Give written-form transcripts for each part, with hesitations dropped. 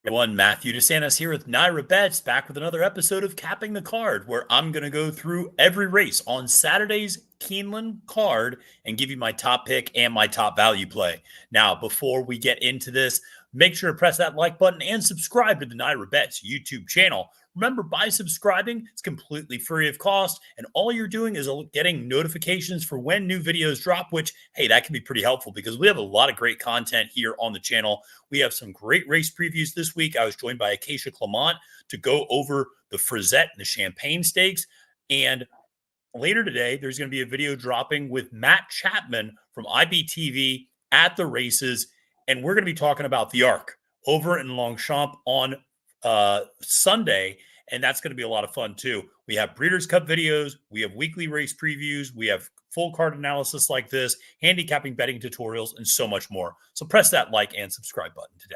Everyone, Matthew DeSantis here with NYRA Bets, back with another episode of Capping the Card, where I'm going to go through every race on Saturday's Keeneland card and give you my top pick and my top value play. Now, before we get into this, make sure to press that like button and subscribe to the NYRA Bets YouTube channel. Remember, by subscribing, it's completely free of cost, and all you're doing is getting notifications for when new videos drop, which, hey, that can be pretty helpful because we have a lot of great content here on the channel. We have some great race previews this week. I was joined by Acacia Clement to go over the Frisette and the Champagne Stakes, and later today, there's going to be a video dropping with Matt Chapman from IBTV at the races, and we're going to be talking about the Arc over in Longchamp on Sunday, and that's going to be a lot of fun too. We have Breeders' Cup videos, we have weekly race previews, we have full card analysis like this, handicapping betting tutorials, and so much more. So press that like and subscribe button today.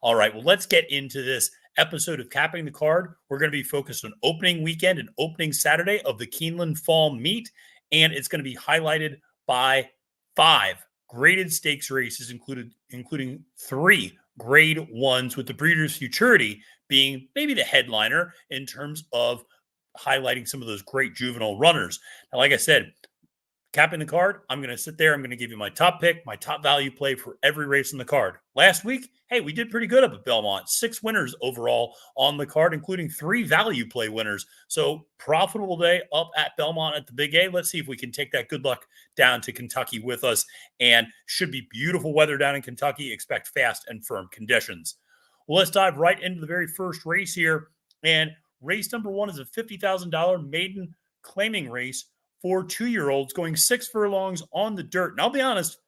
All right, well, let's get into this episode of Capping the Card. We're going to be focused on opening weekend and opening Saturday of the Keeneland Fall meet, and it's going to be highlighted by 5 graded stakes races, including 3 grade 1s, with the Breeders' Futurity being maybe the headliner in terms of highlighting some of those great juvenile runners. Now, like I said, capping the card, I'm going to sit there. I'm going to give you my top pick, my top value play for every race on the card. Last week, hey, we did pretty good up at Belmont. 6 winners overall on the card, including 3 value play winners. So profitable day up at Belmont at the Big A. Let's see if we can take that good luck down to Kentucky with us. And should be beautiful weather down in Kentucky. Expect fast and firm conditions. Well, let's dive right into the very first race here. And race number 1 is a $50,000 maiden claiming race for 2-year-olds going 6 furlongs on the dirt. And I'll be honest,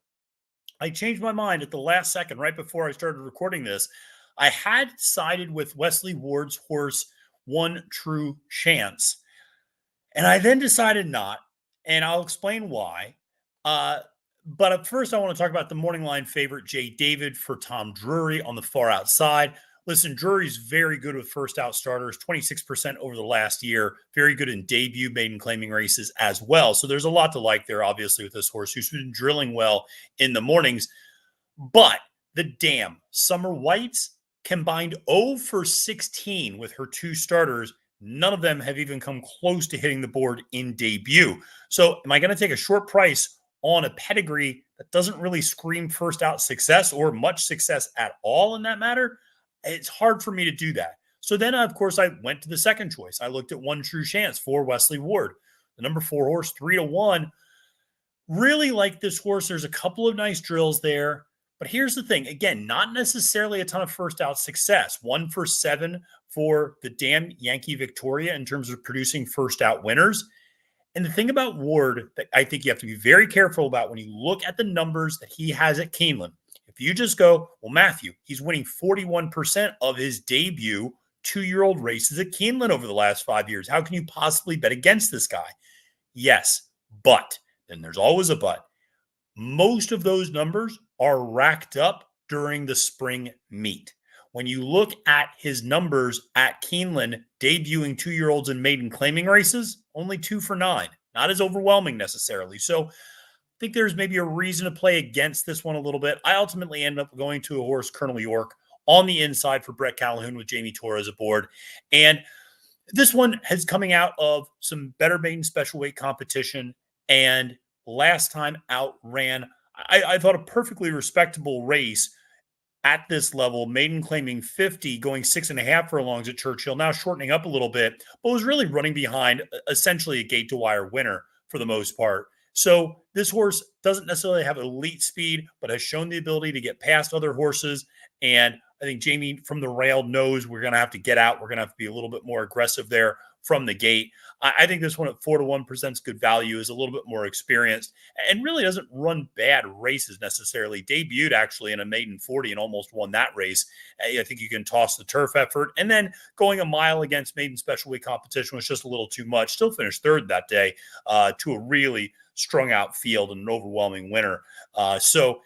I changed my mind at the last second right before I started recording this. I had sided with Wesley Ward's horse, One True Chance. And I then decided not, and I'll explain why. But at first, I want to talk about the morning line favorite, Jay David, for Tom Drury on the far outside. Listen, Drury's very good with first out starters, 26% over the last year. Very good in debut maiden claiming races as well. So there's a lot to like there, obviously, with this horse who's been drilling well in the mornings. But the Dam, Summer Whites, combined 0 for 16 with her 2 starters. None of them have even come close to hitting the board in debut. So am I going to take a short price on a pedigree that doesn't really scream first out success or much success at all in that matter? It's hard for me to do that. So then, of course, I went to the second choice. I looked at One True Chance for Wesley Ward, the number 4 horse, 3-1. Really like this horse. There's a couple of nice drills there. But here's the thing. Again, not necessarily a ton of first out success. 1 for 7 for the Dam Yankee Victoria in terms of producing first out winners. And the thing about Ward that I think you have to be very careful about when you look at the numbers that he has at Keeneland, if you just go, well, Matthew, he's winning 41% of his debut 2-year-old races at Keeneland over the last 5 years. How can you possibly bet against this guy? Yes, but, and there's always a but, most of those numbers are racked up during the spring meet. When you look at his numbers at Keeneland, debuting 2-year-olds in maiden claiming races, only 2 for 9. Not as overwhelming necessarily. So I think there's maybe a reason to play against this one a little bit. I ultimately ended up going to a horse, Colonel York, on the inside for Brett Calhoun with Jamie Torres aboard. And this one is coming out of some better maiden special weight competition. And last time out ran, I thought, a perfectly respectable race at this level, maiden claiming 50, going 6.5 furlongs at Churchill, now shortening up a little bit, but was really running behind essentially a gate to wire winner for the most part. So this horse doesn't necessarily have elite speed, but has shown the ability to get past other horses. And I think Jamie from the rail knows we're going to have to get out. We're going to have to be a little bit more aggressive there from the gate. I think this one at 4-1 presents good value, is a little bit more experienced, and really doesn't run bad races necessarily. Debuted actually in a maiden 40 and almost won that race. I think you can toss the turf effort. And then going a mile against maiden special weight competition was just a little too much. Still finished third that day to a really strung out field and an overwhelming winner. So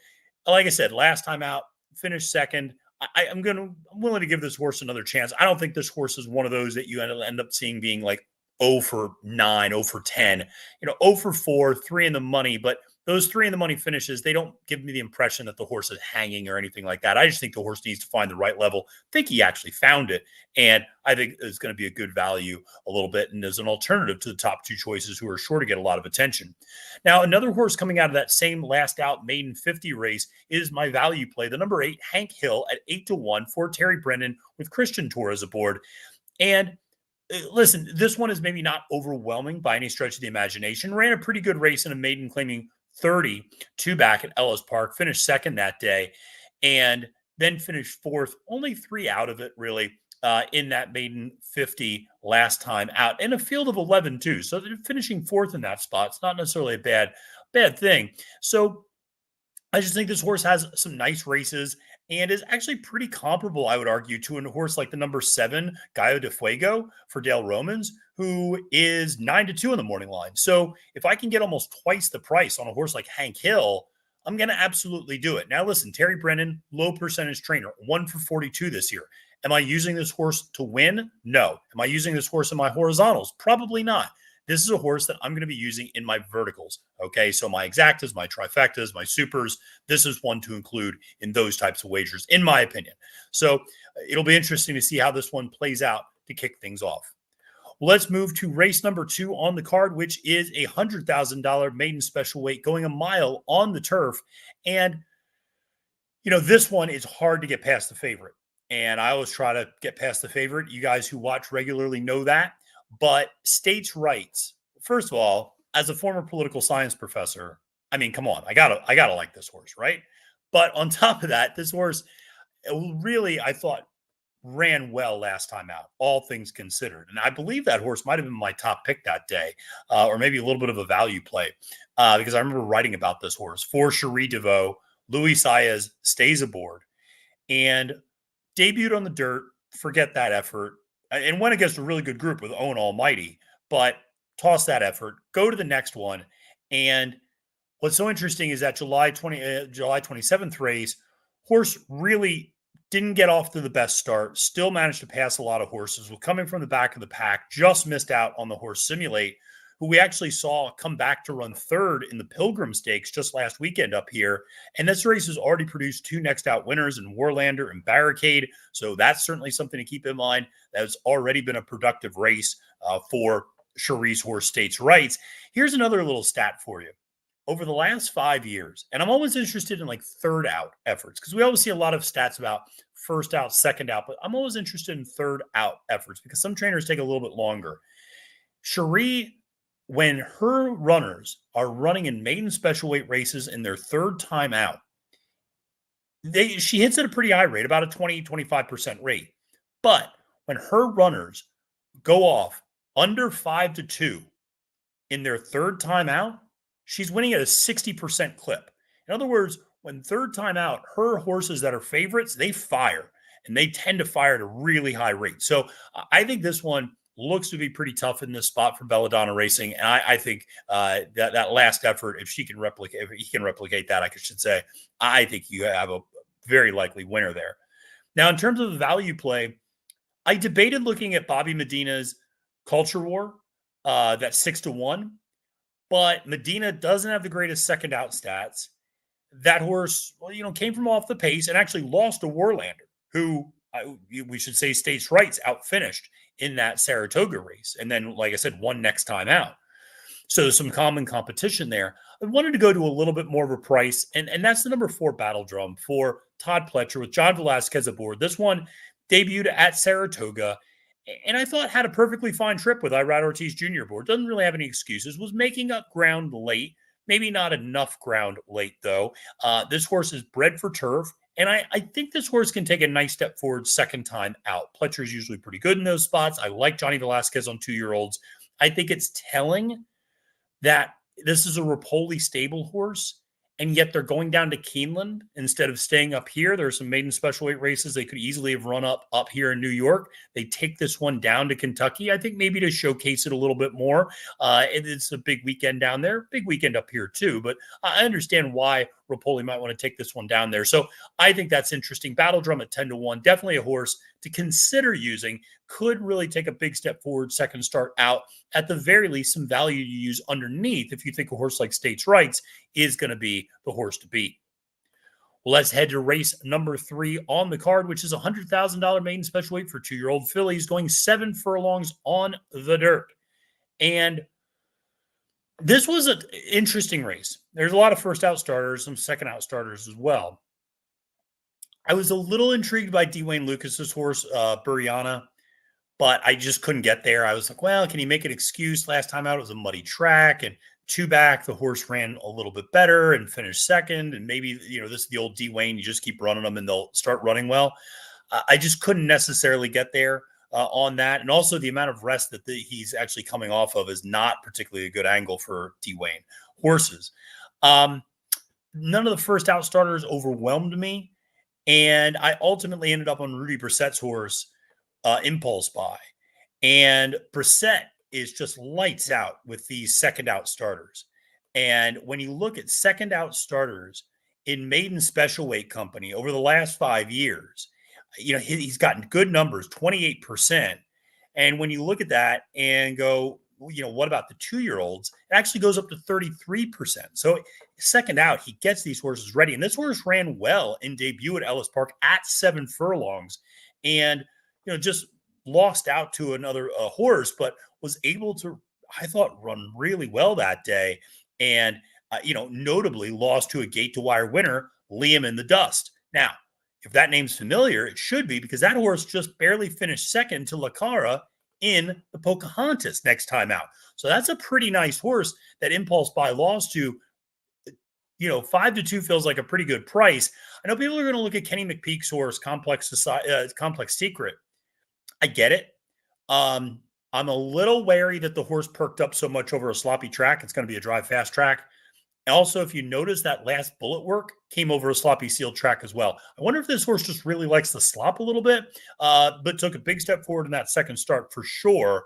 like I said, last time out, finished second. I'm willing to give this horse another chance. I don't think this horse is one of those that you end up seeing being like 0 for 9, 0 for 10, 0 for 4, 3 in the money. But those 3 in the money finishes, they don't give me the impression that the horse is hanging or anything like that. I just think the horse needs to find the right level. I think he actually found it. And I think it's going to be a good value a little bit. And as an alternative to the top 2 choices who are sure to get a lot of attention. Now, another horse coming out of that same last out maiden 50 race is my value play, the number 8, Hank Hill at 8-1 for Terry Brennan with Christian Torres aboard. And listen, this one is maybe not overwhelming by any stretch of the imagination. Ran a pretty good race in a maiden claiming 32 back at Ellis Park, finished second that day, and then finished fourth, only 3 out of it really in that maiden 50 last time out, in a field of 11 too. So finishing fourth in that spot, it's not necessarily a bad thing. So I just think this horse has some nice races and is actually pretty comparable, I would argue, to a horse like the number 7, Gallo de Fuego for Dale Romans, who is 9-2 in the morning line. So if I can get almost twice the price on a horse like Hank Hill, I'm going to absolutely do it. Now, listen, Terry Brennan, low percentage trainer, 1 for 42 this year. Am I using this horse to win? No. Am I using this horse in my horizontals? Probably not. This is a horse that I'm going to be using in my verticals. Okay, so my exactas, my trifectas, my supers, this is one to include in those types of wagers, in my opinion. So it'll be interesting to see how this one plays out to kick things off. Well, let's move to race number 2 on the card, which is a $100,000 maiden special weight going a mile on the turf. And, this one is hard to get past the favorite. And I always try to get past the favorite. You guys who watch regularly know that. But states' rights, first of all, as a former political science professor, I mean, come on, I gotta like this horse, right? But on top of that, this horse really, I thought, ran well last time out, all things considered. And I believe that horse might have been my top pick that day, or maybe a little bit of a value play, because I remember writing about this horse for Cherie DeVaux. Louis Saez stays aboard and debuted on the dirt. Forget that effort. And went against a really good group with Owen Almighty, but toss that effort, go to the next one. And what's so interesting is that July 27th race, horse really didn't get off to the best start, still managed to pass a lot of horses, was coming from the back of the pack, just missed out on the horse Simulate, who we actually saw come back to run third in the Pilgrim Stakes just last weekend up here. And this race has already produced 2 next out winners in Warlander and Barricade. So that's certainly something to keep in mind. That's already been a productive race for Cherie's horse States' Rights. Here's another little stat for you. Over the last 5 years, and I'm always interested in like third out efforts, because we always see a lot of stats about first out, second out, but I'm always interested in third out efforts because some trainers take a little bit longer. Cherie, when her runners are running in maiden special weight races in their third time out, she hits at a pretty high rate, about a 20-25% rate. But when her runners go off under 5-2 in their third time out, she's winning at a 60% clip. In other words, when third time out, her horses that are favorites, they fire, and they tend to fire at a really high rate. So I think this one looks to be pretty tough in this spot for Belladonna Racing. And I think that last effort, if he can replicate that, I should say, I think you have a very likely winner there. Now, in terms of the value play, I debated looking at Bobby Medina's Culture War, that's 6-1, but Medina doesn't have the greatest second out stats. That horse, came from off the pace and actually lost to Warlander, who we should say States' Rights outfinished in that Saratoga race. And then, like I said, won next time out. So there's some common competition there. I wanted to go to a little bit more of a price, and that's the number 4 Battle Drum for Todd Pletcher with John Velasquez aboard. This one debuted at Saratoga, and I thought had a perfectly fine trip with Irad Ortiz Jr. aboard. Doesn't really have any excuses. Was making up ground late. Maybe not enough ground late, though. This horse is bred for turf, and I think this horse can take a nice step forward second time out. Pletcher is usually pretty good in those spots. I like Johnny Velasquez on 2-year-olds. I think it's telling that this is a Rapoli stable horse, and yet they're going down to Keeneland instead of staying up here. There are some maiden special weight races they could easily have run up here in New York. They take this one down to Kentucky, I think maybe to showcase it a little bit more. It's a big weekend down there, big weekend up here too. But I understand why Rapoli might want to take this one down there. So I think that's interesting. Battle Drum at 10-1, definitely a horse to consider using. Could really take a big step forward, second start out. At the very least, some value to use underneath if you think a horse like States Rights is going to be the horse to beat. Well, let's head to race number 3 on the card, which is a $100,000 maiden special weight for 2-year-old fillies going 7 furlongs on the dirt. And this was an interesting race. There's a lot of first out starters, some second out starters as well. I was a little intrigued by Dwayne Lucas's horse, Buriana, but I just couldn't get there. I was like, well, can he make an excuse? Last time out, it was a muddy track, and 2 back, the horse ran a little bit better and finished second. And maybe, this is the old Dwayne. You just keep running them and they'll start running well. I just couldn't necessarily get there on that. And also the amount of rest that he's actually coming off of is not particularly a good angle for Dwayne horses. None of the first out starters overwhelmed me. And I ultimately ended up on Rudy Brissett's horse, Impulse Buy. And Brissett is just lights out with these second out starters. And when you look at second out starters in maiden special weight company over the last 5 years, he's gotten good numbers, 28%. And when you look at that and go, what about the 2-year-olds? It actually goes up to 33%. So second out, he gets these horses ready. And this horse ran well in debut at Ellis Park at 7 furlongs and, just lost out to another horse, but was able to, I thought, run really well that day. And, notably lost to a gate to wire winner, Liam in the Dust. Now, if that name's familiar, it should be, because that horse just barely finished second to La Cara in the Pocahontas next time out. So that's a pretty nice horse that Impulse Buy lost to. 5-2 feels like a pretty good price. I know people are going to look at Kenny McPeak's horse, Complex Secret. I get it. I'm a little wary that the horse perked up so much over a sloppy track. It's going to be a drive fast track. And also, if you notice, that last bullet work came over a sloppy sealed track as well. I wonder if this horse just really likes the slop a little bit, but took a big step forward in that second start for sure.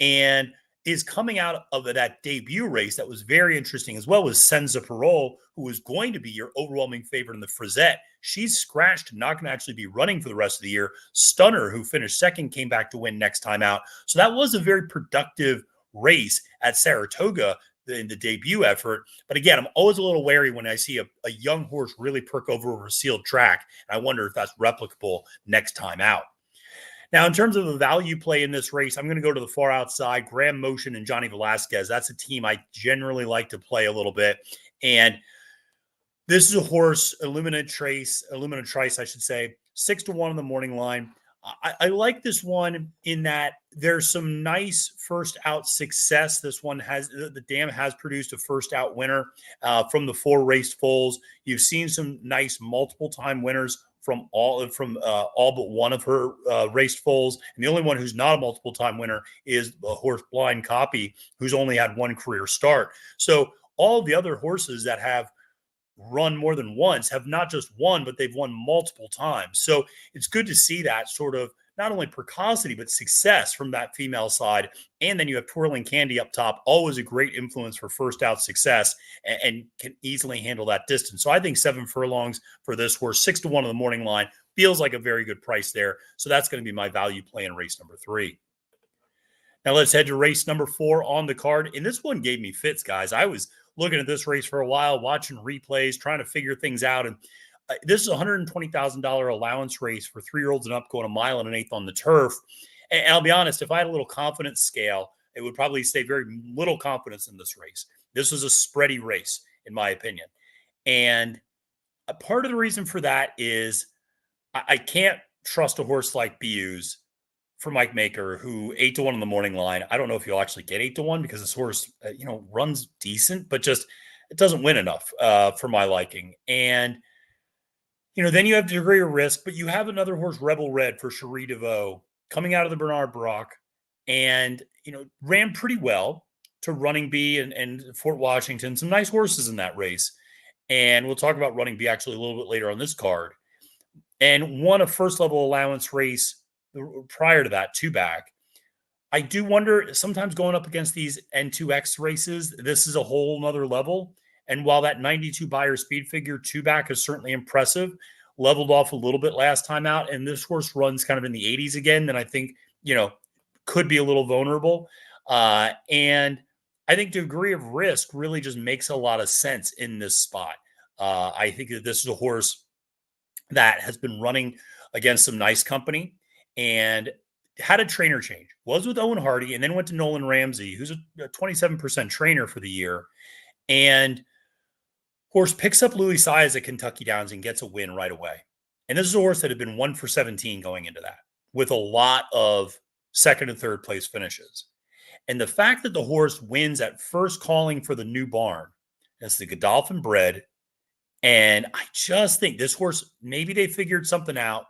And is coming out of that debut race that was very interesting as well, was Senza Parole, who was going to be your overwhelming favorite in the Frisette. She's scratched, not going to actually be running for the rest of the year. Stunner, who finished second, came back to win next time out. So that was a very productive race at Saratoga in the debut effort. But again, I'm always a little wary when I see a young horse really perk over a sealed track. And I wonder if that's replicable next time out. Now, in terms of the value play in this race, I'm going to go to the far outside, Graham Motion and Johnny Velasquez. That's a team I generally like to play a little bit. And this is a horse, Illumina Trice, I should say, 6-1 on the morning line. I like this one in that there's some nice first out success. This one the dam has produced a first out winner from the 4 raced foals. You've seen some nice multiple time winners from all but one of her raced foals. And the only one who's not a multiple time winner is the horse Blind Copy, who's only had 1 career start. So all the other horses that have run more than once have not just won, but they've won multiple times. So it's good to see that sort of not only precocity, but success from that female side. And then you have Twirling Candy up top, always a great influence for first out success, and can easily handle that distance. So I think 7 furlongs for this horse, 6-1 on the morning line, feels like a very good price there. So that's going to be my value play in race number 3. Now let's head to race number 4 on the card. And this one gave me fits, guys. I was looking at this race for a while, watching replays, trying to figure things out. And this is a $120,000 allowance race for 3-year-olds and up, going 1 1/8 on the turf. And I'll be honest, if I had a little confidence scale, it would probably say very little confidence in this race. This was a spready race, in my opinion. And a part of the reason for that is I can't trust a horse like Biu's for Mike Maker, who 8-1 on the morning line. I don't know if you'll actually get 8-1 because this horse, runs decent, but just it doesn't win enough for my liking. And then you have the degree of risk, but you have another horse, Rebel Red, for Cherie DeVoe, coming out of the Bernard Brock, and ran pretty well to Running Bee and Fort Washington. Some nice horses in that race, and we'll talk about Running Bee actually a little bit later on this card. And won a first level allowance race prior to that, 2 back. I do wonder, sometimes going up against these N2X races, this is a whole nother level. And while that 92 buyer speed figure two back is certainly impressive, leveled off a little bit last time out, and this horse runs kind of in the 80s again, then I think, could be a little vulnerable. And I think degree of risk really just makes a lot of sense in this spot. I think that this is a horse that has been running against some nice company and had a trainer change. Was with Owen Hardy and then went to Nolan Ramsey, who's a 27% trainer for the year. And horse picks up Louis Saez at Kentucky Downs and gets a win right away. And this is a horse that had been 1 for 17 going into that, with a lot of second and third place finishes. And the fact that the horse wins at first calling for the new barn, that's the Godolphin bred. And I just think this horse, maybe they figured something out,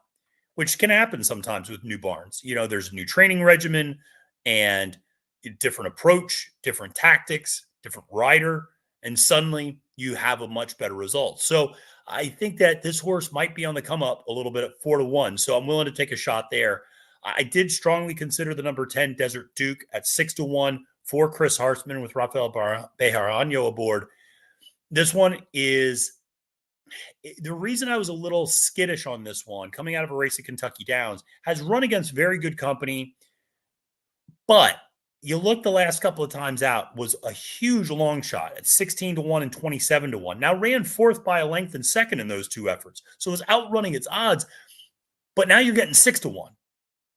which can happen sometimes with new barns. There's a new training regimen and a different approach, different tactics, different rider, and suddenly you have a much better result. So I think that this horse might be on the come up a little bit at 4-1. So I'm willing to take a shot there. I did strongly consider the number 10 Desert Duke at 6-1 for Chris Hartzman with Rafael Bejarano aboard. This one is the reason I was a little skittish on this one, coming out of a race at Kentucky Downs, has run against very good company. But you look the last couple of times out, was a huge long shot at 16-1 and 27-1. Now ran fourth by a length and second in those two efforts. So it was outrunning its odds. But now you're getting 6-1.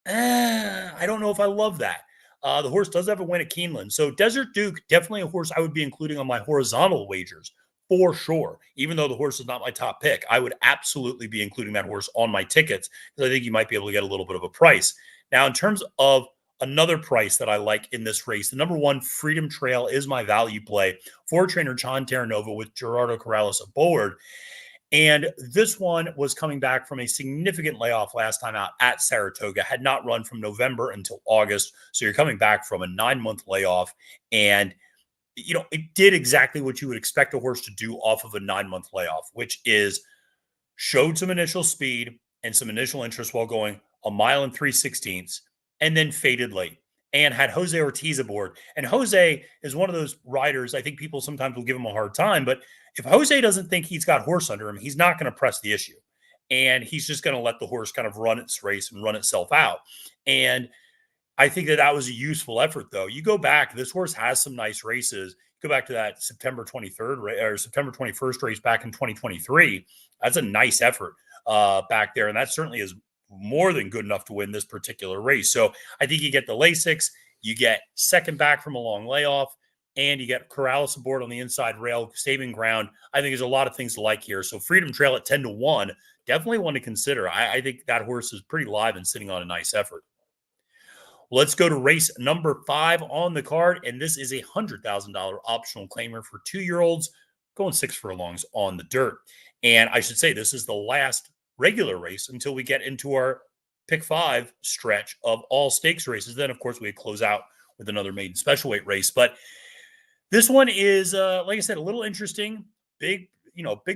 I don't know if I love that. The horse does have a win at Keeneland. So Desert Duke, definitely a horse I would be including on my horizontal wagers for sure. Even though the horse is not my top pick, I would absolutely be including that horse on my tickets because I think you might be able to get a little bit of a price. Now, in terms of another price that I like in this race, the number 1 Freedom Trail is my value play for trainer John Terranova with Gerardo Corrales aboard. And this one was coming back from a significant layoff last time out at Saratoga, had not run from November until August. So you're coming back from a 9-month layoff. And, it did exactly what you would expect a horse to do off of a 9-month layoff, which is showed some initial speed and some initial interest while going 1 mile and 3/16, and then faded late and had Jose Ortiz aboard. And Jose is one of those riders, I think people sometimes will give him a hard time, but if Jose doesn't think he's got horse under him, he's not going to press the issue. And he's just going to let the horse kind of run its race and run itself out. And I think that was a useful effort, though. You go back, this horse has some nice races. Go back to that September 23rd or September 21st race back in 2023. That's a nice effort back there. And that certainly is more than good enough to win this particular race. So I think you get the Lasix, you get second back from a long layoff, and you get Corrales aboard on the inside rail, saving ground. I think there's a lot of things to like here. So Freedom Trail at 10-1, definitely one to consider. I think that horse is pretty live and sitting on a nice effort. Let's go to race number 5 on the card, and this is a $100,000 optional claimer for 2-year-olds going 6 furlongs on the dirt. And I should say this is the last regular race until we get into our pick 5 stretch of all stakes races. Then, of course, we close out with another maiden special weight race. But this one is, like I said, a little interesting, big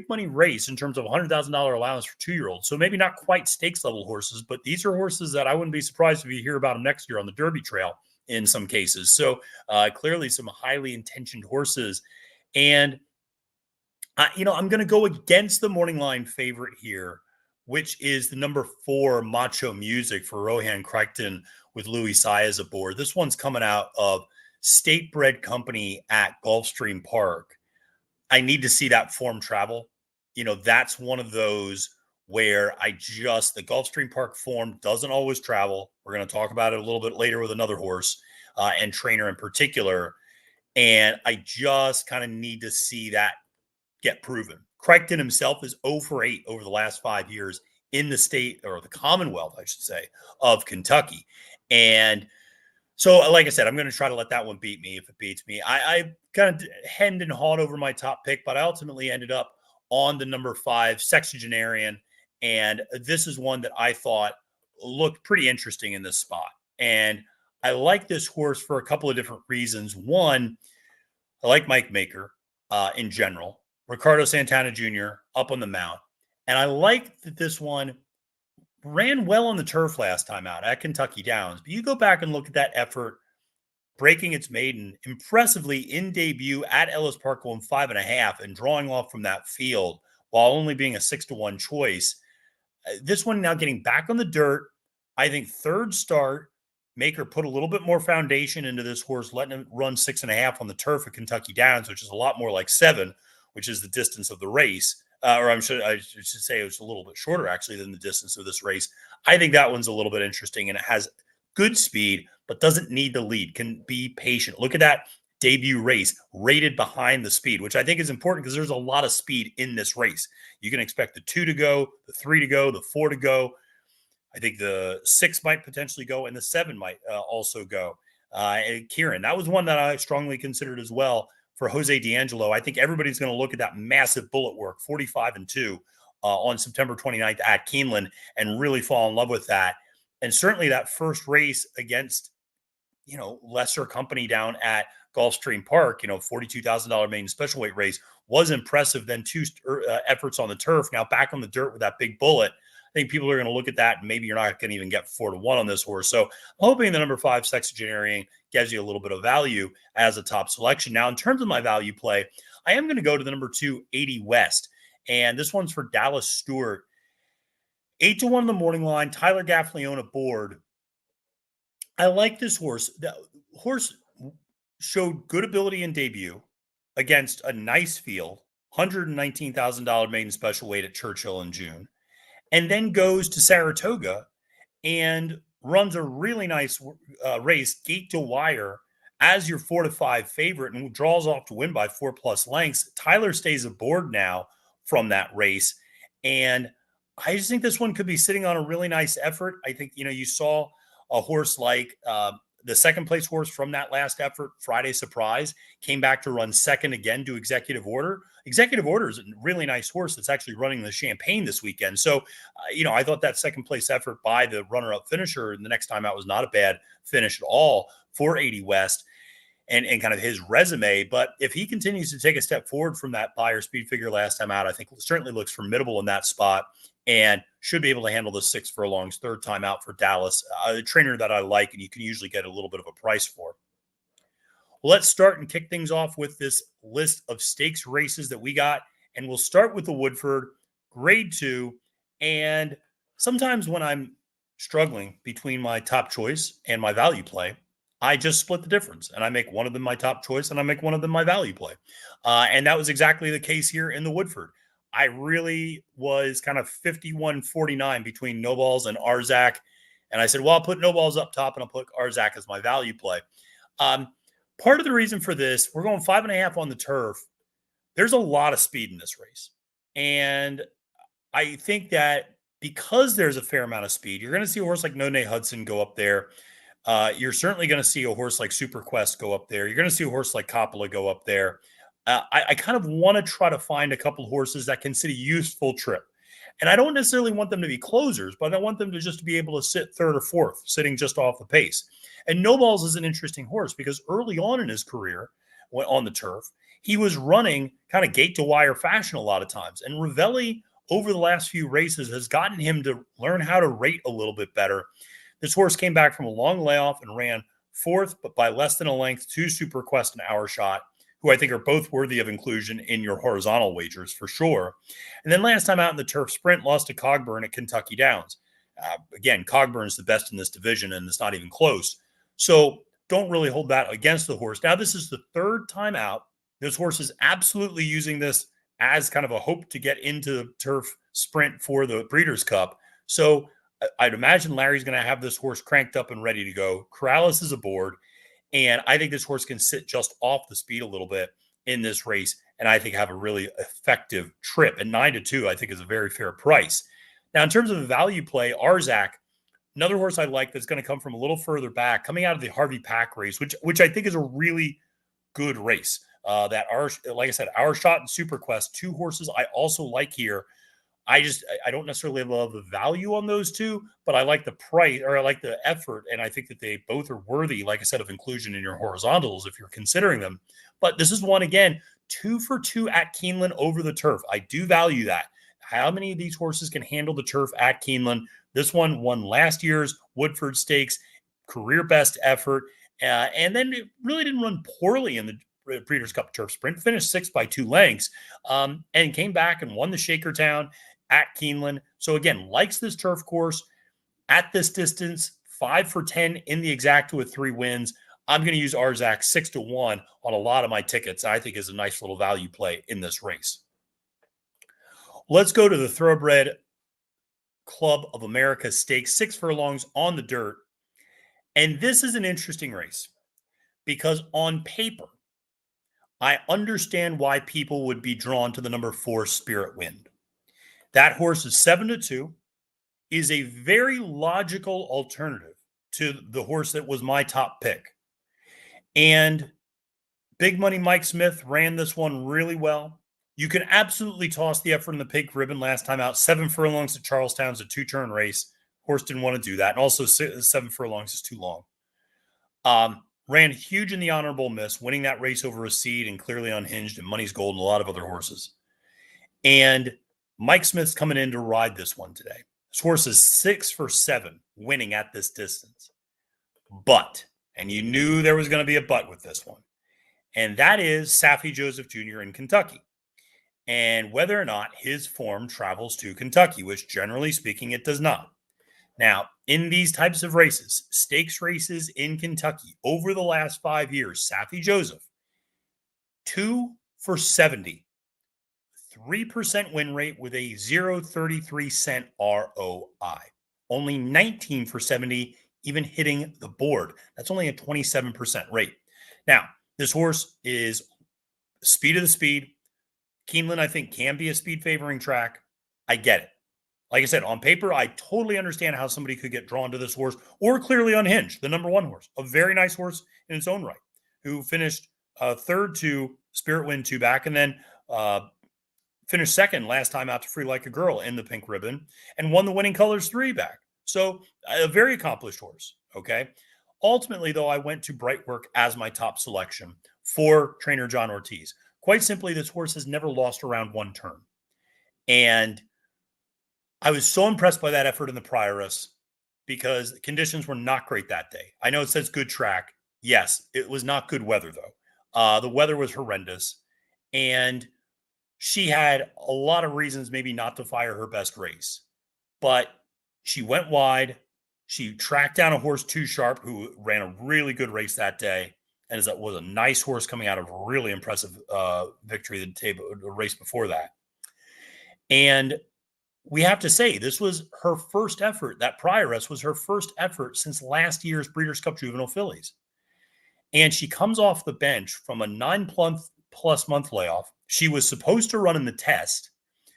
money race in terms of $100,000 allowance for 2-year-olds. So maybe not quite stakes level horses, but these are horses that I wouldn't be surprised if you hear about them next year on the Derby Trail in some cases. So clearly some highly intentioned horses. And, I'm going to go against the morning line favorite here, which is the number 4 Macho Music for Rohan Crichton with Louis Saez aboard. This one's coming out of State Bred Company at Gulfstream Park. I need to see that form travel. That's one of those where the Gulfstream Park form doesn't always travel. We're going to talk about it a little bit later with another horse and trainer in particular. And I just kind of need to see that get proven. Crichton himself is 0 for 8 over the last 5 years in the state, or the Commonwealth, I should say, of Kentucky. And so, like I said, I'm going to try to let that one beat me if it beats me. I kind of hemmed and hawed over my top pick, but I ultimately ended up on the number 5 Sexagenarian. And this is one that I thought looked pretty interesting in this spot. And I like this horse for a couple of different reasons. One, I like Mike Maker in general. Ricardo Santana Jr. up on the mount. And I like that this one ran well on the turf last time out at Kentucky Downs. But you go back and look at that effort breaking its maiden impressively in debut at Ellis Park going 5.5 and drawing off from that field while only being a 6-1 choice. This one now getting back on the dirt. I think third start, Maker put a little bit more foundation into this horse, letting him run 6.5 on the turf at Kentucky Downs, which is a lot more like 7, which is the distance of the race. I should say it was a little bit shorter actually than the distance of this race. I think that one's a little bit interesting, and it has good speed, but doesn't need the lead, can be patient. Look at that debut race rated behind the speed, which I think is important because there's a lot of speed in this race. You can expect the 2 to go, the 3 to go, the 4 to go. I think the 6 might potentially go, and the 7 might also go. And Kieran, that was one that I strongly considered as well for Jose D'Angelo. I think everybody's going to look at that massive bullet work, 45-2 on September 29th at Keeneland, and really fall in love with that. And certainly that first race against, lesser company down at Gulfstream Park, $42,000 maiden special weight race was impressive. Then 2 efforts on the turf. Now back on the dirt with that big bullet. I think people are going to look at that, and maybe you're not going to even get 4-1 on this horse. So I'm hoping the number 5 Sexagenarian gives you a little bit of value as a top selection. Now, in terms of my value play, I am going to go to the number 2, 80 West. And this one's for Dallas Stewart. 8-1 in the morning line, Tyler Gaffalione aboard. I like this horse. The horse showed good ability in debut against a nice field, $119,000 maiden special weight at Churchill in June, and then goes to Saratoga and runs a really nice race, gate to wire, as your 4-5 favorite and draws off to win by 4+ lengths. Tyler stays aboard now from that race, and I just think this one could be sitting on a really nice effort. I think, you saw a horse like the second place horse from that last effort, Friday Surprise, came back to run second again to Executive Order. Executive Order is a really nice horse that's actually running the Champagne this weekend. So, I thought that second place effort by the runner-up finisher and the next time out was not a bad finish at all for 80 West and kind of his resume. But if he continues to take a step forward from that Beyer speed figure last time out, I think certainly looks formidable in that spot and should be able to handle the 6 furlongs third time out for Dallas, a trainer that I like and you can usually get a little bit of a price for. Well, let's start and kick things off with this list of stakes races that we got. And we'll start with the Woodford, grade 2. And sometimes when I'm struggling between my top choice and my value play, I just split the difference and I make one of them my top choice and I make one of them my value play. And that was exactly the case here in the Woodford. I really was kind of 51-49 between No Balls and Arzak. And I said, well, I'll put No Balls up top and I'll put Arzak as my value play. Part of the reason for this, we're going 5.5 on the turf. There's a lot of speed in this race. And I think that because there's a fair amount of speed, you're going to see a horse like No Nay Hudson go up there. You're certainly going to see a horse like Super Quest go up there. You're going to see a horse like Coppola go up there. I kind of want to try to find a couple of horses that can sit a useful trip. And I don't necessarily want them to be closers, but I want them to just be able to sit third or fourth, sitting just off the pace. And No Balls is an interesting horse because early on in his career on the turf, he was running kind of gate to wire fashion a lot of times. And Ravelli over the last few races has gotten him to learn how to rate a little bit better. This horse came back from a long layoff and ran fourth, but by less than a length to Super Quest and Hour Shot, who I think are both worthy of inclusion in your horizontal wagers for sure. And then last time out in the turf sprint, lost to Cogburn at Kentucky Downs. Again, Cogburn is the best in this division, and it's not even close. So don't really hold that against the horse. Now, this is the third time out. This horse is absolutely using this as kind of a hope to get into the turf sprint for the Breeders' Cup. So I'd imagine Larry's going to have this horse cranked up and ready to go. Corrales is aboard. And I think this horse can sit just off the speed a little bit in this race. And I think have a really effective trip. And 9-2, I think, is a very fair price. Now, in terms of the value play, Arzak, another horse I like that's going to come from a little further back, coming out of the Harvey Pack race, which I think is a really good race. Like I said, Hour Shot and Super Quest, 2 horses I also like here. I don't necessarily love the value on those 2, but I like the price, or I like the effort, and I think that they both are worthy, like I said, of inclusion in your horizontals if you're considering them. But this is one, again, 2 for 2 at Keeneland over the turf. I do value that. How many of these horses can handle the turf at Keeneland? This one won last year's Woodford Stakes, career best effort. And then it really didn't run poorly in the Breeders' Cup Turf Sprint, finished 6th by 2 lengths, and came back and won the Shakertown at Keeneland. So again, likes this turf course at this distance, 5 for 10 in the exacta with 3 wins. I'm going to use Arzak 6-1 on a lot of my tickets. I think is a nice little value play in this race. Let's go to the Thoroughbred Club of America Stakes, 6 furlongs on the dirt. And this is an interesting race because on paper, I understand why people would be drawn to the number 4 Spirit Wind. That horse is 7-2, is a very logical alternative to the horse that was my top pick. And Big Money Mike Smith ran this one really well. You can absolutely toss the effort in the pink ribbon last time out. 7 furlongs at Charlestown's a 2-turn race. Horse didn't want to do that. And also 7 furlongs is too long. Ran huge in the Honorable Miss, winning that race over a seed and Clearly Unhinged and Money's Gold and a lot of other horses. And Mike Smith's coming in to ride this one today. This horse is 6 for 7 winning at this distance. But, and you knew there was going to be a but with this one, and that is Saffie Joseph Jr. in Kentucky. And whether or not his form travels to Kentucky, which generally speaking, it does not. Now, in these types of races, stakes races in Kentucky, over the last 5 years, Saffie Joseph, 2 for 70, 3% win rate with a 0.33 cent ROI. Only 19 for 70, even hitting the board. That's only a 27% rate. Now, this horse is speed of the speed. Keeneland, I think, can be a speed favoring track. I get it. Like I said, on paper, I totally understand how somebody could get drawn to this horse or Clearly Unhinged, the number 1 horse, a very nice horse in its own right, who finished third to Spirit Wind 2 back and then finished second last time out to Free Like a Girl in the pink ribbon and won the Winning Colors 3 back. So a very accomplished horse, okay? Ultimately, though, I went to Brightwork as my top selection for trainer John Ortiz. Quite simply, this horse has never lost around 1 turn. And I was so impressed by that effort in the Prioress because the conditions were not great that day. I know it says good track. Yes, it was not good weather, though. The weather was horrendous. And she had a lot of reasons maybe not to fire her best race. But she went wide. She tracked down a horse, Too Sharp, who ran a really good race that day. And was a nice horse coming out of a really impressive victory the race before that. And we have to say, this was her first effort. That Prioress was her first effort since last year's Breeders' Cup Juvenile Fillies. And she comes off the bench from a 9+ month layoff. She was supposed to run in the test.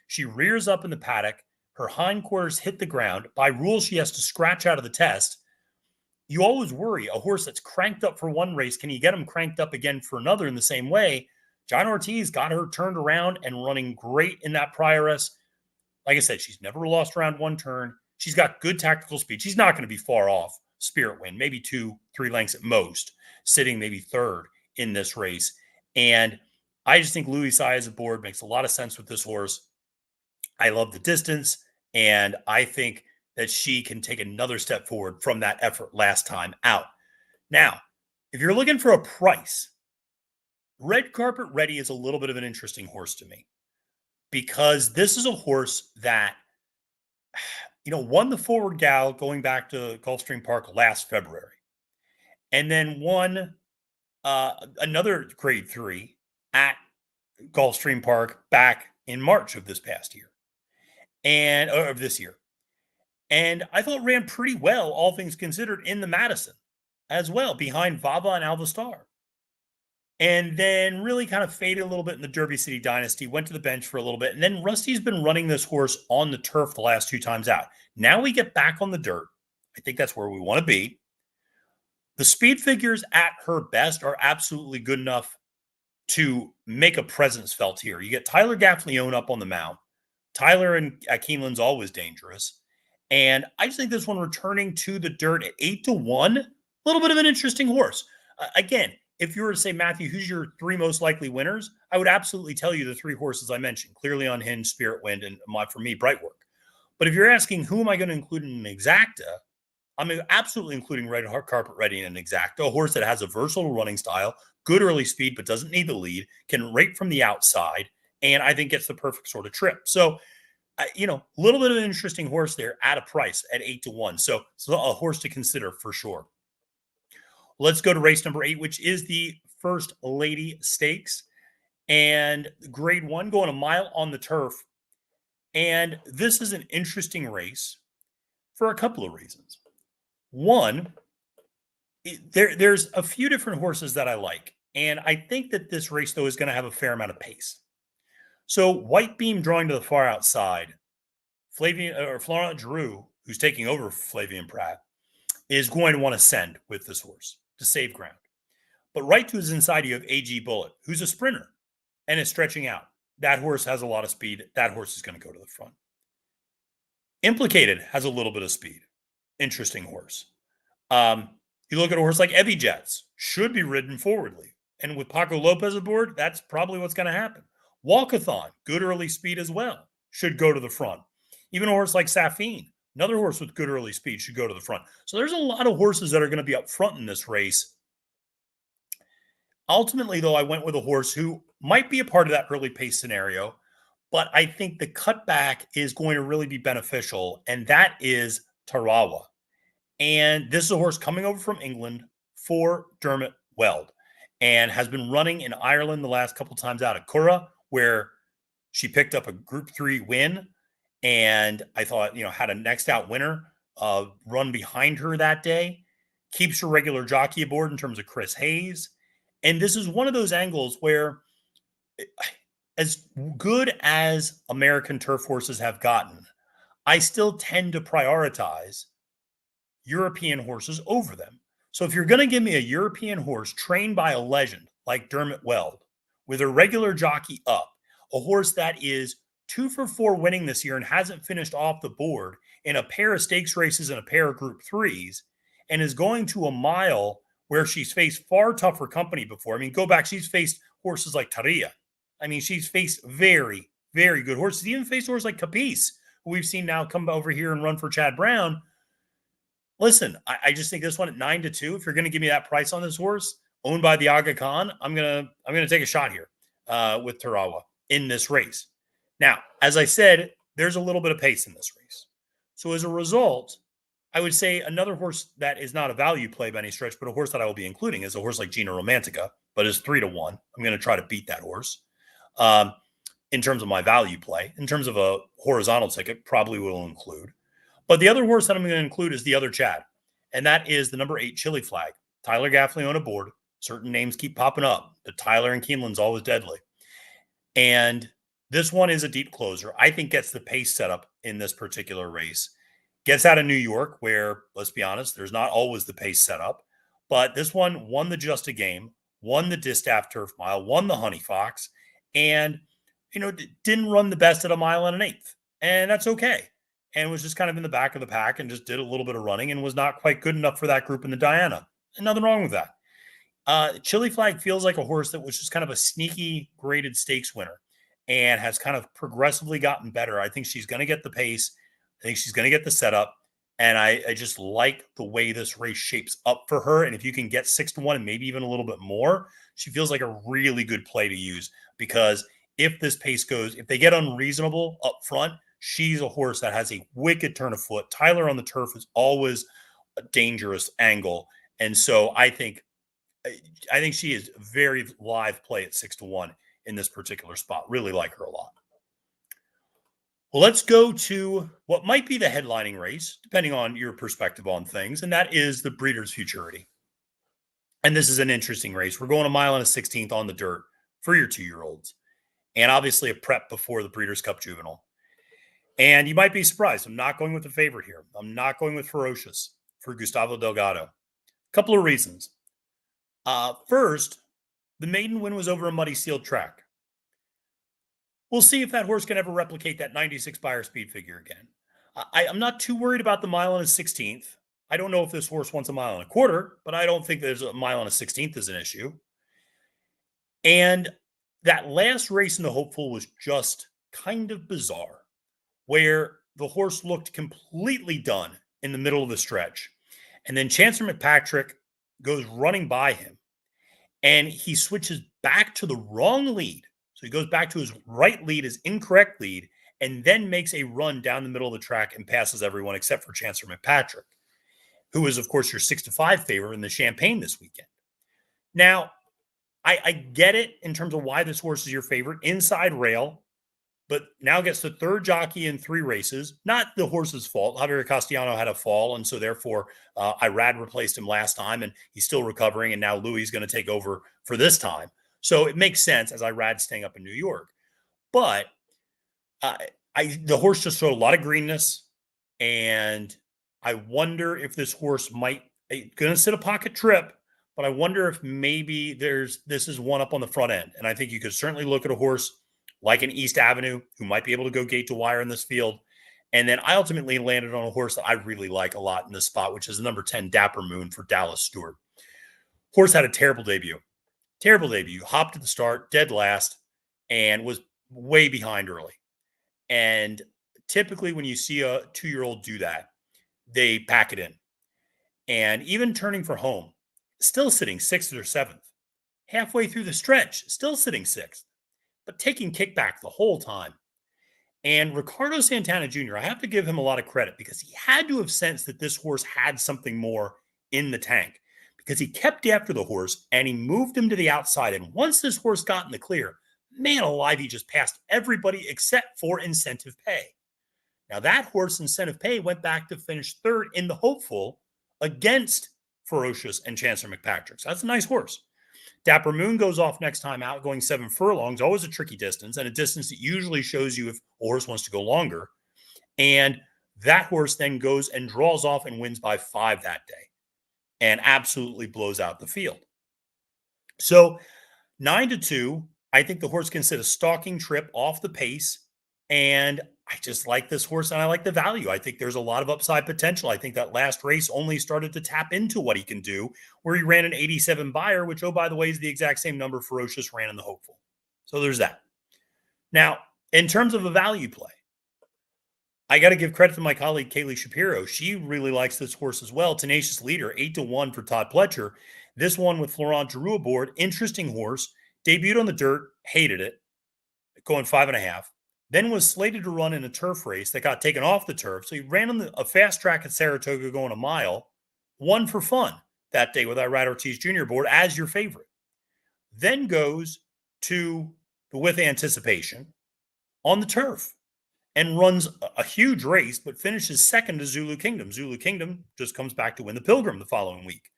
She rears up in the paddock. Her hindquarters hit the ground. By rule, she has to scratch out of the test. You always worry, a horse that's cranked up for one race, can you get him cranked up again for another in the same way? John Ortiz got her turned around and running great in that Prioress. Like I said, she's never lost around 1 turn. She's got good tactical speed. She's not going to be far off Spirit Wind, maybe 2-3 lengths at most, sitting maybe third in this race. And I just think Louis Saez aboard makes a lot of sense with this horse. I love the distance, and I think that she can take another step forward from that effort last time out. Now, if you're looking for a price, Red Carpet Ready is a little bit of an interesting horse to me because this is a horse that, won the Forward Gal going back to Gulfstream Park last February, and then won another Grade 3 at Gulfstream Park back in March of this past year, and of this year. And I thought ran pretty well, all things considered, in the Madison as well, behind Vava and Alvastar. And then really kind of faded a little bit in the Derby City Dynasty, went to the bench for a little bit. And then Rusty's been running this horse on the turf the last 2 times out. Now we get back on the dirt. I think that's where we want to be. The speed figures at her best are absolutely good enough to make a presence felt here. You get Tyler Gaffleone up on the mount. Tyler at Keeneland's always dangerous. And I just think this one returning to the dirt at 8-1, a little bit of an interesting horse. Again, if you were to say, Matthew, who's your 3 most likely winners? I would absolutely tell you the 3 horses I mentioned, Clearly Unhinged, Spirit Wind, and for me, Brightwork. But if you're asking who am I going to include in an exacta, I'm absolutely including Red Carpet Ready and Exacta, a horse that has a versatile running style, good early speed, but doesn't need the lead, can rate from the outside, and I think gets the perfect sort of trip. So, a little bit of an interesting horse there at a price at 8-1. So a horse to consider for sure. Let's go to race number 8, which is the First Lady Stakes. And grade 1, going a mile on the turf. And this is an interesting race for a couple of reasons. One, there's a few different horses that I like. And I think that this race, though, is going to have a fair amount of pace. So White Beam drawing to the far outside. Florent Giroux, who's taking over Flavien Prat, is going to want to send with this horse to save ground. But right to his inside, you have AG Bullet, who's a sprinter and is stretching out. That horse has a lot of speed. That horse is going to go to the front. Implicated has a little bit of speed. Interesting horse. You look at a horse like Evie Jets, should be ridden forwardly. And with Paco Lopez aboard, that's probably what's going to happen. Walkathon, good early speed as well, should go to the front. Even a horse like Safine, another horse with good early speed, should go to the front. So there's a lot of horses that are going to be up front in this race. Ultimately, though, I went with a horse who might be a part of that early pace scenario, but I think the cutback is going to really be beneficial, and that is Tarawa. And this is a horse coming over from England for Dermot Weld and has been running in Ireland the last couple times out of Curra, where she picked up a Group 3 win. And I thought, had a next out winner run behind her that day. Keeps her regular jockey aboard in terms of Chris Hayes. And this is one of those angles where, as good as American turf horses have gotten, I still tend to prioritize European horses over them. So if you're going to give me a European horse trained by a legend like Dermot Weld with a regular jockey up, a horse that is 2 for 4 winning this year and hasn't finished off the board in a pair of stakes races and a pair of Group 3s, and is going to a mile where she's faced far tougher company before. I mean, go back, she's faced horses like Taria. I mean, she's faced very, very good horses. Even faced horses like Capiz, who we've seen now come over here and run for Chad Brown. Listen, I just think this one at 9-2, if you're going to give me that price on this horse, owned by the Aga Khan, I'm gonna take a shot here with Tarawa in this race. Now, as I said, there's a little bit of pace in this race. So as a result, I would say another horse that is not a value play by any stretch, but a horse that I will be including is a horse like Gina Romantica, but is 3-1. I'm going to try to beat that horse in terms of my value play. In terms of a horizontal ticket, probably will include. But the other horse that I'm going to include is the other Chad, and that is the number 8 Chili Flag. Tyler Gaffney on a board. Certain names keep popping up, but Tyler and Keeneland's always deadly. And this one is a deep closer. I think gets the pace set up in this particular race. Gets out of New York, where, let's be honest, there's not always the pace set up. But this one won the Just a Game, won the Distaff Turf Mile, won the Honey Fox, and, didn't run the best at a mile and an eighth. And that's okay. And was just kind of in the back of the pack and just did a little bit of running and was not quite good enough for that group in the Diana. And nothing wrong with that. Chili Flag feels like a horse that was just kind of a sneaky graded stakes winner and has kind of progressively gotten better. I think she's going to get the pace. I think she's going to get the setup. And I just like the way this race shapes up for her. And if you can get 6-1 and maybe even a little bit more, she feels like a really good play to use, because if this pace goes, if they get unreasonable up front, she's a horse that has a wicked turn of foot. Tyler on the turf is always a dangerous angle. And so I think she is very live play at 6-1 in this particular spot. Really like her a lot. Well, let's go to what might be the headlining race, depending on your perspective on things, and that is the Breeders' Futurity. And this is an interesting race. We're going a mile and a 16th on the dirt for your 2-year-olds, and obviously a prep before the Breeders' Cup Juvenile. And you might be surprised. I'm not going with the favorite here. I'm not going with Ferocious for Gustavo Delgado. A couple of reasons. First, the maiden win was over a muddy sealed track. We'll see if that horse can ever replicate that 96 Beyer speed figure again. I'm not too worried about the mile and a 16th. I don't know if this horse wants a mile and a quarter, but I don't think there's a mile and a 16th is an issue. And that last race in the Hopeful was just kind of bizarre, where the horse looked completely done in the middle of the stretch. And then Chancellor McPatrick goes running by him, and he switches back to the wrong lead. So he goes back to his right lead, his incorrect lead, and then makes a run down the middle of the track and passes everyone except for Chancellor McPatrick, who is, of course, your 6-5 favorite in the Champagne this weekend. Now, I get it in terms of why this horse is your favorite. Inside rail, but now gets the third jockey in 3 races. Not the horse's fault. Javier Castellano had a fall, and so therefore Irad replaced him last time, and he's still recovering, and now Louis is going to take over for this time. So it makes sense as Irad's staying up in New York. But the horse just showed a lot of greenness, and I wonder if this horse might going to sit a pocket trip, but I wonder if maybe this is one up on the front end. And I think you could certainly look at a horse like an East Avenue who might be able to go gate to wire in this field. And then I ultimately landed on a horse that I really like a lot in this spot, which is the number 10 Dapper Moon for Dallas Stewart. Horse had a terrible debut. Hopped at the start, dead last, and was way behind early. And typically when you see a 2-year-old do that, they pack it in. And even turning for home, still sitting 6th or 7th. Halfway through the stretch, still sitting 6th, but taking kickback the whole time. And Ricardo Santana Jr., I have to give him a lot of credit because he had to have sensed that this horse had something more in the tank, because he kept after the horse and he moved him to the outside. And once this horse got in the clear, man alive, he just passed everybody except for Incentive Pay. Now that horse, Incentive Pay, went back to finish 3rd in the Hopeful against Ferocious and Chancellor McPatrick. So that's a nice horse. Dapper Moon goes off next time out, going 7 furlongs, always a tricky distance, and a distance that usually shows you if a horse wants to go longer. And that horse then goes and draws off and wins by 5 that day and absolutely blows out the field. So 9-2, I think the horse can sit a stalking trip off the pace, and I just like this horse, and I like the value. I think there's a lot of upside potential. I think that last race only started to tap into what he can do, where he ran an 87 buyer, which, oh, by the way, is the exact same number Ferocious ran in the Hopeful. So there's that. Now, in terms of a value play, I got to give credit to my colleague, Kaylee Shapiro. She really likes this horse as well. Tenacious Leader, 8-1 for Todd Pletcher. This one with Florent Giroux aboard. Interesting horse. Debuted on the dirt, hated it, going 5.5. Then was slated to run in a turf race that got taken off the turf. So he ran on a fast track at Saratoga going a mile, won for fun that day with Irad Ortiz Jr. aboard as your favorite. Then goes to the With Anticipation on the turf and runs a huge race, but finishes 2nd to Zulu Kingdom. Zulu Kingdom just comes back to win the Pilgrim the following week,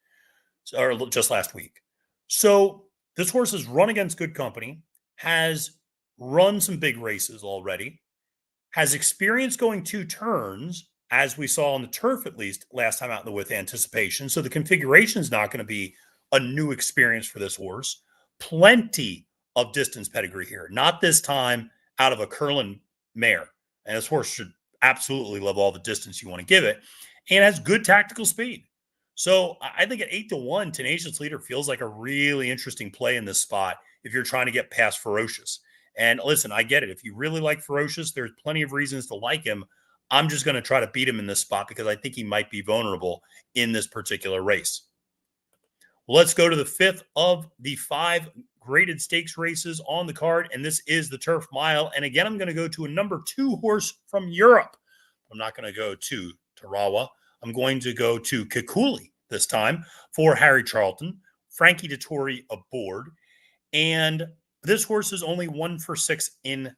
or just last week. So this horse has run against good company, has run some big races already, has experience going 2 turns, as we saw on the turf at least last time out in the With Anticipation. So the configuration is not going to be a new experience for this horse. Plenty of distance pedigree here. Not this time out of a Curlin mare. And this horse should absolutely love all the distance you want to give it, and has good tactical speed. So I think at 8-1, Tenacious Leader feels like a really interesting play in this spot if you're trying to get past Ferocious. And listen, I get it. If you really like Ferocious, there's plenty of reasons to like him. I'm just going to try to beat him in this spot because I think he might be vulnerable in this particular race. Well, let's go to the 5th of the 5 graded stakes races on the card, and this is the Turf Mile. And again, I'm going to go to a number 2 horse from Europe. I'm not going to go to Tarawa. I'm going to go to Kikuli this time for Harry Charlton, Frankie Dettori aboard. And this horse is only 1 for 6 in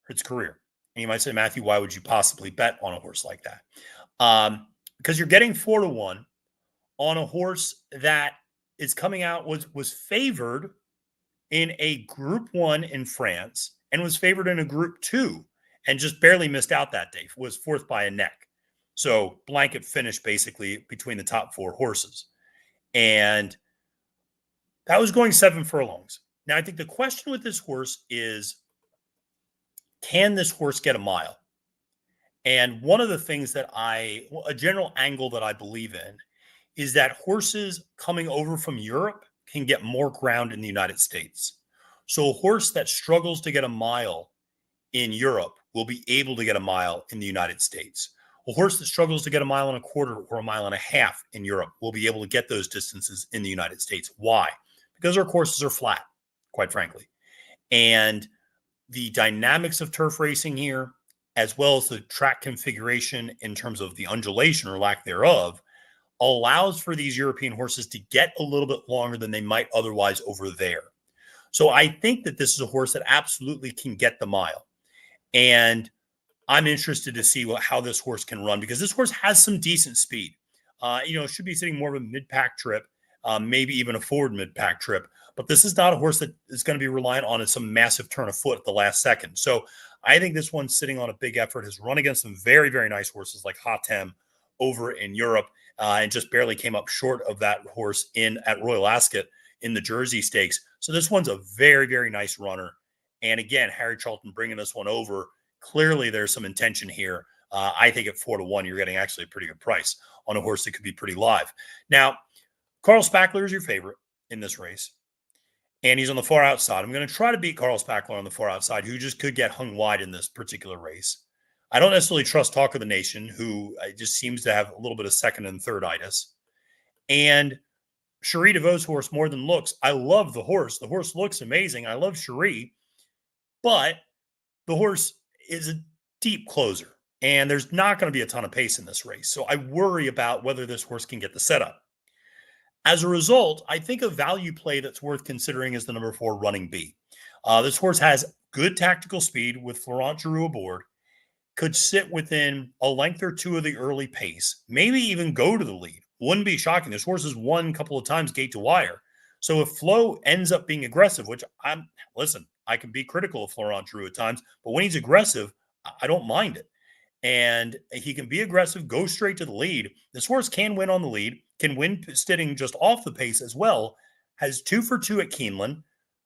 its career. And you might say, Matthew, why would you possibly bet on a horse like that? Because you're getting 4-1 on a horse that is coming out, was favored in a Group 1 in France and was favored in a Group 2 and just barely missed out that day, was 4th by a neck. So blanket finish basically between the top 4 horses. And that was going 7 furlongs. Now, I think the question with this horse is, can this horse get a mile? And one of the things that a general angle that I believe in is that horses coming over from Europe can get more ground in the United States. So a horse that struggles to get a mile in Europe will be able to get a mile in the United States. A horse that struggles to get a mile and a quarter or a mile and a half in Europe will be able to get those distances in the United States. Why? Because our courses are flat, quite frankly. And the dynamics of turf racing here, as well as the track configuration in terms of the undulation or lack thereof, allows for these European horses to get a little bit longer than they might otherwise over there. So I think that this is a horse that absolutely can get the mile. And I'm interested to see how this horse can run, because this horse has some decent speed. It should be sitting more of a mid-pack trip, maybe even a forward mid-pack trip. But this is not a horse that is going to be reliant on some massive turn of foot at the last second. So I think this one's sitting on a big effort, has run against some very, very nice horses like Hatem over in Europe, and just barely came up short of that horse at Royal Ascot in the Jersey Stakes. So this one's a very, very nice runner. And again, Harry Charlton bringing this one over. Clearly, there's some intention here. I think at 4-1, you're getting actually a pretty good price on a horse that could be pretty live. Now, Carl Spackler is your favorite in this race, and he's on the far outside. I'm going to try to beat Carl Spackler on the far outside, who just could get hung wide in this particular race. I don't necessarily trust Talk of the Nation, who just seems to have a little bit of second and third itis. And Cherie DeVaux's horse, More Than Looks. I love the horse. The horse looks amazing. I love Cherie, but the horse is a deep closer, and there's not going to be a ton of pace in this race. So I worry about whether this horse can get the setup. As a result, I think a value play that's worth considering is the number 4 Running Bee. This horse has good tactical speed with Florent Geroux aboard, could sit within a length or two of the early pace, maybe even go to the lead. Wouldn't be shocking. This horse has won a couple of times gate to wire. So if Flo ends up being aggressive, which I can be critical of Florent Geroux at times, but when he's aggressive, I don't mind it. And he can be aggressive, go straight to the lead. This horse can win on the lead, can win sitting just off the pace as well, has 2 for 2 at Keeneland.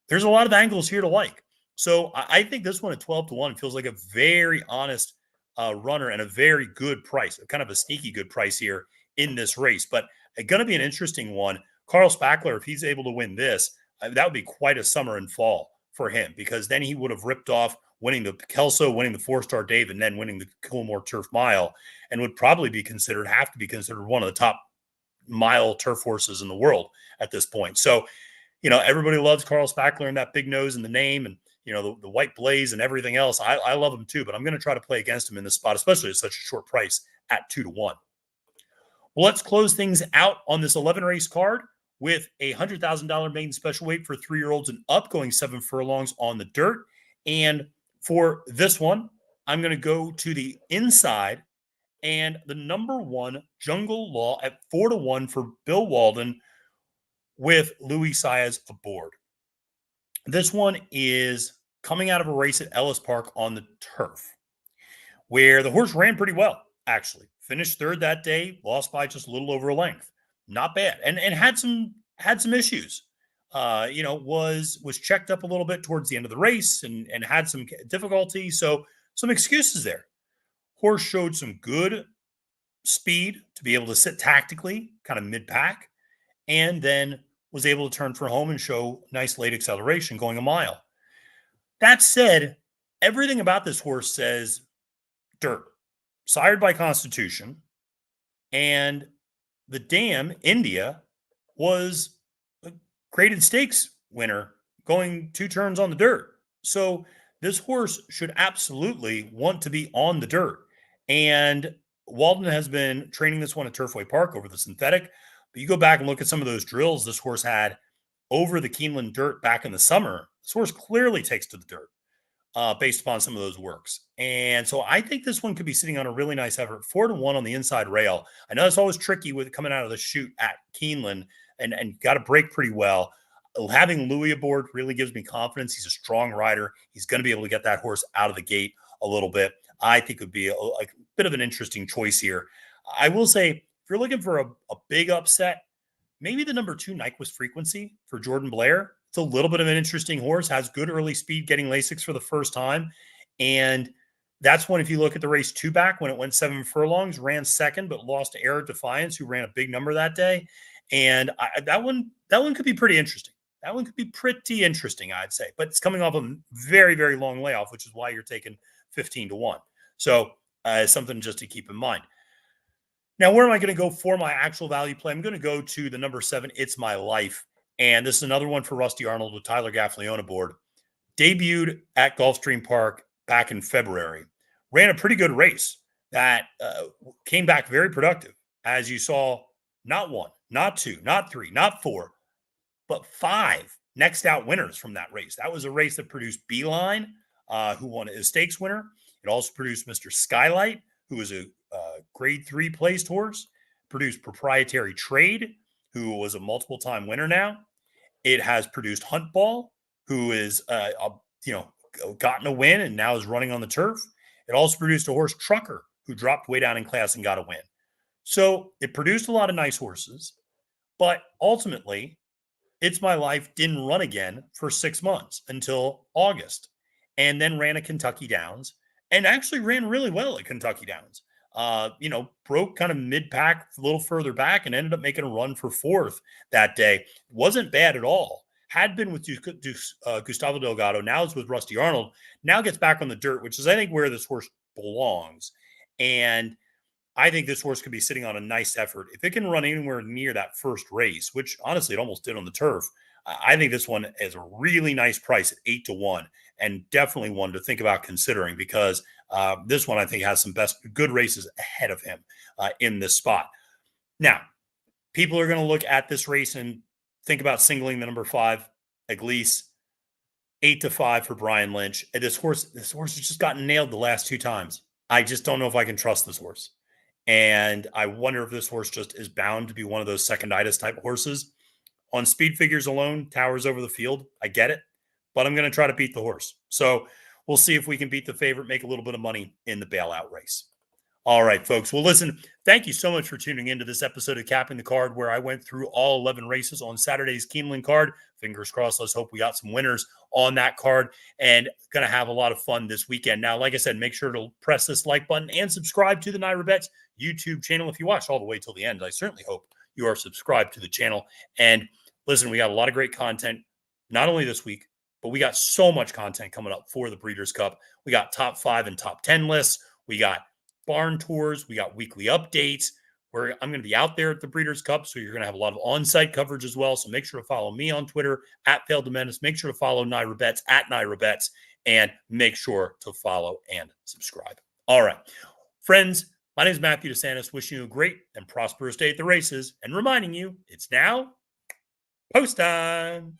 There's a lot of angles here to like. So I think this one at 12-1 feels like a very honest runner and a very good price, kind of a sneaky good price here in this race. But it's going to be an interesting one. Carl Spackler, if he's able to win this, that would be quite a summer and fall for him, because then he would have ripped off winning the Kelso, winning the 4-star Dave, and then winning the Coolmore Turf Mile, and would probably have to be considered one of the top mile turf horses in the world at this point. So, everybody loves Carl Spackler and that big nose and the name and, the white blaze and everything else. I love him too, but I'm going to try to play against him in this spot, especially at such a short price at 2-1. Well, let's close things out on this 11 race card with a $100,000 maiden special weight for 3-year-olds and up, going 7 furlongs on the dirt. And for this one, I'm going to go to the inside and the number 1 Jungle Law at 4-1 for Bill Walden with Louis Saez aboard. This one is coming out of a race at Ellis Park on the turf, where the horse ran pretty well, actually. Finished third that day, lost by just a little over a length. Not bad. And had some issues. Was checked up a little bit towards the end of the race and had some difficulty. So some excuses there. Horse showed some good speed to be able to sit tactically, kind of mid-pack, and then was able to turn for home and show nice late acceleration going a mile. That said, everything about this horse says dirt, sired by Constitution, and the dam, India, was a graded stakes winner going 2 turns on the dirt. So this horse should absolutely want to be on the dirt. And Walden has been training this one at Turfway Park over the synthetic. But you go back and look at some of those drills this horse had over the Keeneland dirt back in the summer. This horse clearly takes to the dirt based upon some of those works. And so I think this one could be sitting on a really nice effort. 4-1 on the inside rail. I know it's always tricky with coming out of the chute at Keeneland and got to break pretty well. Having Louis aboard really gives me confidence. He's a strong rider. He's going to be able to get that horse out of the gate a little bit. I think it would be a bit of an interesting choice here. I will say, if you're looking for a big upset, maybe the number 2 Nyquist Frequency for Jordan Blair. It's a little bit of an interesting horse, has good early speed, getting Lasix for the first time. And that's when, if you look at the race 2 back, when it went 7 furlongs, ran second, but lost to Air Defiance, who ran a big number that day. And that one could be pretty interesting. That one could be pretty interesting, I'd say. But it's coming off a very, very long layoff, which is why you're taking 15-1. So something just to keep in mind. Now, where am I going to go for my actual value play? I'm going to go to the number 7, It's My Life. And this is another one for Rusty Arnold with Tyler Gaffalione aboard. Debuted at Gulfstream Park back in February. Ran a pretty good race that came back very productive. As you saw, not 1, not 2, not 3, not 4, but 5 next out winners from that race. That was a race that produced Beeline, who won a stakes winner. It also produced Mr. Skylight, who was a grade 3 placed horse. Produced Proprietary Trade, who was a multiple-time winner now. It has produced Hunt Ball, who is, gotten a win and now is running on the turf. It also produced a horse, Trucker, who dropped way down in class and got a win. So it produced a lot of nice horses, but ultimately, It's My Life didn't run again for 6 months until August, and then ran a Kentucky Downs and actually ran really well at Kentucky Downs. Broke kind of mid-pack, a little further back, and ended up making a run for 4th that day. Wasn't bad at all. Had been with Gustavo Delgado. Now it's with Rusty Arnold. Now gets back on the dirt, which is, I think, where this horse belongs. And I think this horse could be sitting on a nice effort. If it can run anywhere near that first race, which honestly it almost did on the turf, I think this one is a really nice price at 8-1, and definitely one to think about considering, because this one I think has some good races ahead of him in this spot. Now, people are going to look at this race and think about singling the number 5, Eglise, 8-5 for Brian Lynch. And this horse has just gotten nailed the last 2 times. I just don't know if I can trust this horse. And I wonder if this horse just is bound to be one of those seconditis type horses. On speed figures alone, towers over the field. I get it, but I'm going to try to beat the horse. So we'll see if we can beat the favorite, make a little bit of money in the bailout race. All right, folks. Well, listen, thank you so much for tuning into this episode of Capping the Card, where I went through all 11 races on Saturday's Keeneland card. Fingers crossed. Let's hope we got some winners on that card, and going to have a lot of fun this weekend. Now, like I said, make sure to press this like button and subscribe to the NYRA Bets YouTube channel. If you watched all the way till the end, I certainly hope you are subscribed to the channel. And listen, we got a lot of great content, not only this week, but we got so much content coming up for the Breeders' Cup. We got top 5 and top 10 lists. We got barn tours. We got weekly updates where I'm going to be out there at the Breeders' Cup. So you're going to have a lot of on-site coverage as well. So make sure to follow me on Twitter at Fail to Menace. Make sure to follow NYRA Bets at NYRA Bets, and make sure to follow and subscribe. All right, friends, my name is Matthew DeSantis, wishing you a great and prosperous day at the races, and reminding you it's now post time.